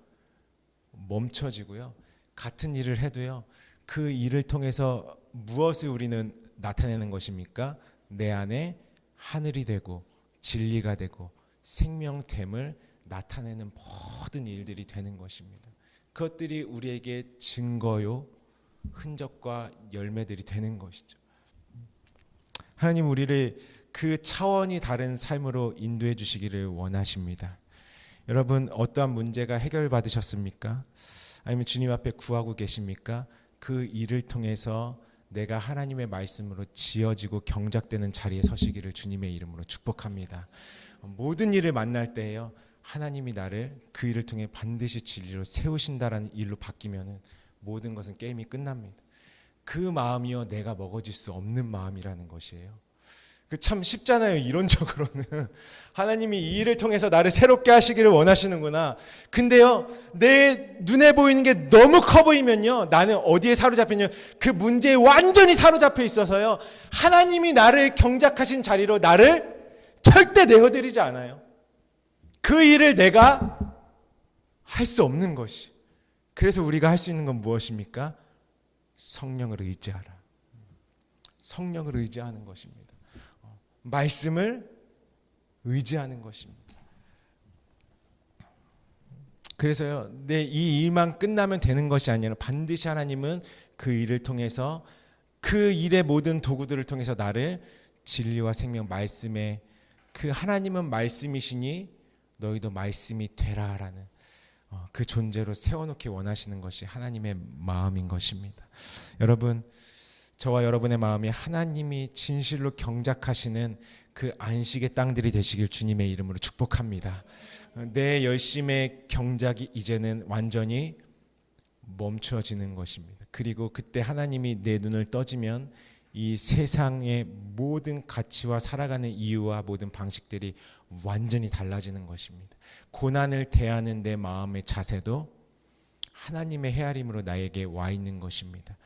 멈춰지고요. 같은 일을 해도요, 그 일을 통해서 무엇을 우리는 나타내는 것입니까? 내 안에 하늘이 되고 진리가 되고 생명됨을 나타내는 모든 일들이 되는 것입니다. 그것들이 우리에게 증거요, 흔적과 열매들이 되는 것이죠. 하나님 우리를 그 차원이 다른 삶으로 인도해 주시기를 원하십니다. 여러분, 어떠한 문제가 해결받으셨습니까? 아니면 주님 앞에 구하고 계십니까? 그 일을 통해서 내가 하나님의 말씀으로 지어지고 경작되는 자리에 서시기를 주님의 이름으로 축복합니다. 모든 일을 만날 때에요, 하나님이 나를 그 일을 통해 반드시 진리로 세우신다라는 일로 바뀌면은 모든 것은 게임이 끝납니다. 그 마음이요, 내가 먹어질 수 없는 마음이라는 것이에요. 참 쉽잖아요, 이론적으로는. 하나님이 이 일을 통해서 나를 새롭게 하시기를 원하시는구나. 근데요, 내 눈에 보이는 게 너무 커 보이면요, 나는 어디에 사로잡히냐, 그 문제에 완전히 사로잡혀 있어서요, 하나님이 나를 경작하신 자리로 나를 절대 내어드리지 않아요. 그 일을 내가 할 수 없는 것이. 그래서 우리가 할 수 있는 건 무엇입니까? 성령을 의지하라. 성령을 의지하는 것입니다. 말씀을 의지하는 것입니다. 그래서요, 내 이 일만 끝나면 되는 것이 아니라 반드시 하나님은 그 일을 통해서, 그 일의 모든 도구들을 통해서 나를 진리와 생명, 말씀의, 그 하나님은 말씀이시니 너희도 말씀이 되라라는 그 존재로 세워놓기 원하시는 것이 하나님의 마음인 것입니다. 여러분, 저와 여러분의 마음이 하나님이 진실로 경작하시는 그 안식의 땅들이 되시길 주님의 이름으로 축복합니다. 내 열심의 경작이 이제는 완전히 멈춰지는 것입니다. 그리고 그때 하나님이 내 눈을 떠지면 이 세상의 모든 가치와 살아가는 이유와 모든 방식들이 완전히 달라지는 것입니다. 고난을 대하는 내 마음의 자세도 하나님의 헤아림으로 나에게 와 있는 것입니다.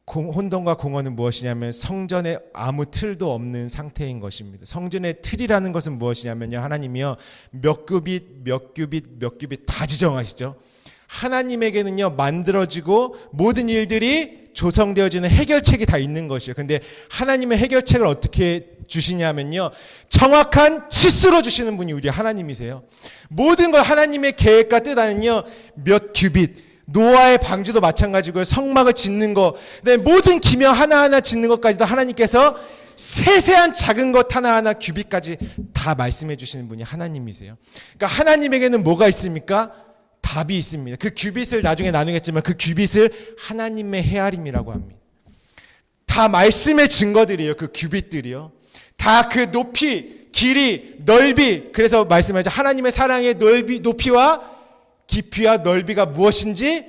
혼돈과 공허는 무엇이냐면 성전에 아무 틀도 없는 상태인 것입니다. 성전의 틀이라는 것은 무엇이냐면요, 하나님이요, 몇 규빗 다 지정하시죠. 하나님에게는요, 만들어지고 모든 일들이 조성되어지는 해결책이 다 있는 것이에요. 근데 하나님의 해결책을 어떻게 주시냐면요, 정확한 치수로 주시는 분이 우리 하나님이세요. 모든 걸 하나님의 계획과 뜻 안은요, 몇 규빗, 노아의 방주도 마찬가지고요, 성막을 짓는 거, 모든 기명 하나하나 짓는 것까지도 하나님께서 세세한 작은 것 하나하나 규빗까지 다 말씀해 주시는 분이 하나님이세요. 그러니까 하나님에게는 뭐가 있습니까? 답이 있습니다. 그 규빗을 나중에 나누겠지만 그 규빗을 하나님의 헤아림이라고 합니다. 다 말씀의 증거들이에요. 그 규빗들이요. 다 그 높이, 길이, 넓이. 그래서 말씀하죠. 하나님의 사랑의 높이와 깊이와 넓이가 무엇인지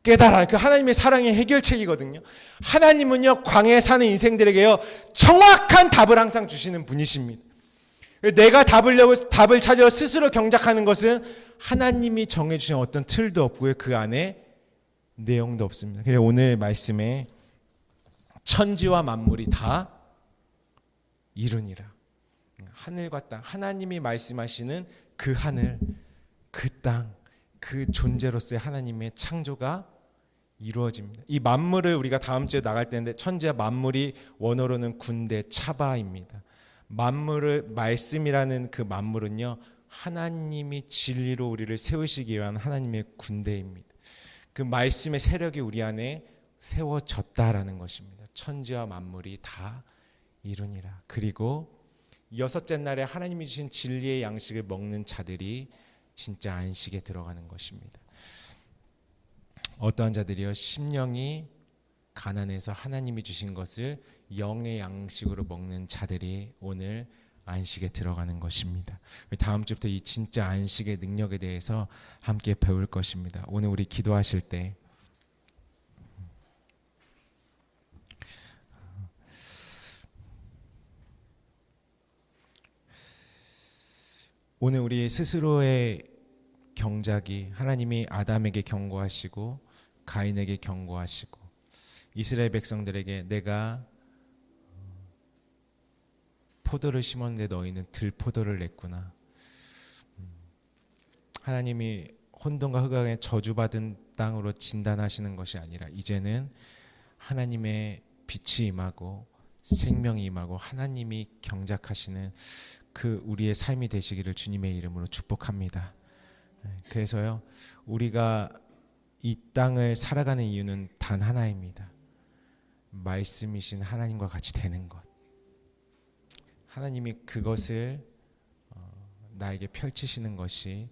깨달아. 그 하나님의 사랑의 해결책이거든요. 하나님은요, 광야에 사는 인생들에게요, 정확한 답을 항상 주시는 분이십니다. 내가 답을 찾으려 스스로 경작하는 것은 하나님이 정해주신 어떤 틀도 없고요, 그 안에 내용도 없습니다. 그래서 오늘 말씀에 천지와 만물이 다 이루니라. 하늘과 땅, 하나님이 말씀하시는 그 하늘, 그 땅, 그 존재로서의 하나님의 창조가 이루어집니다. 이 만물을 우리가 다음 주에 나갈 때인데, 천지와 만물이 원어로는 군대 차바입니다. 만물을, 말씀이라는 그 만물은요, 하나님이 진리로 우리를 세우시기 위한 하나님의 군대입니다. 그 말씀의 세력이 우리 안에 세워졌다라는 것입니다. 천지와 만물이 다 이루니라. 그리고 여섯째 날에 하나님이 주신 진리의 양식을 먹는 자들이 진짜 안식에 들어가는 것입니다. 어떠한 자들이요? 심령이 가난해서 하나님이 주신 것을 영의 양식으로 먹는 자들이 오늘 안식에 들어가는 것입니다. 다음 주부터 이 진짜 안식의 능력에 대해서 함께 배울 것입니다. 오늘 우리 기도하실 때 오늘 우리 스스로의 경작이, 하나님이 아담에게 경고하시고 가인에게 경고하시고 이스라엘 백성들에게 내가 포도를 심었는데 너희는 들포도를 냈구나. 하나님이 혼돈과 흑암에 저주받은 땅으로 진단하시는 것이 아니라 이제는 하나님의 빛이 임하고 생명이 임하고 하나님이 경작하시는 그 우리의 삶이 되시기를 주님의 이름으로 축복합니다. 그래서요, 우리가 이 땅을 살아가는 이유는 단 하나입니다. 말씀이신 하나님과 같이 되는 것. 하나님이 그것을 나에게 펼치시는 것이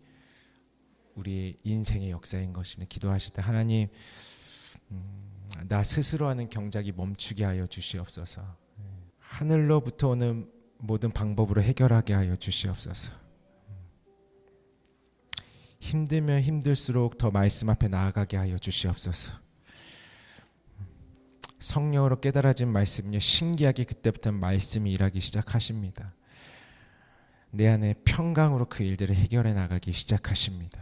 우리의 인생의 역사인 것입니다. 기도하실 때 하나님, 나 스스로 하는 경작이 멈추게 하여 주시옵소서. 하늘로부터 오는 모든 방법으로 해결하게 하여 주시옵소서. 힘들면 힘들수록 더 말씀 앞에 나아가게 하여 주시옵소서. 성령으로 깨달아진 말씀은요, 신기하게 그때부터 말씀이 일하기 시작하십니다. 내 안에 평강으로 그 일들을 해결해 나가기 시작하십니다.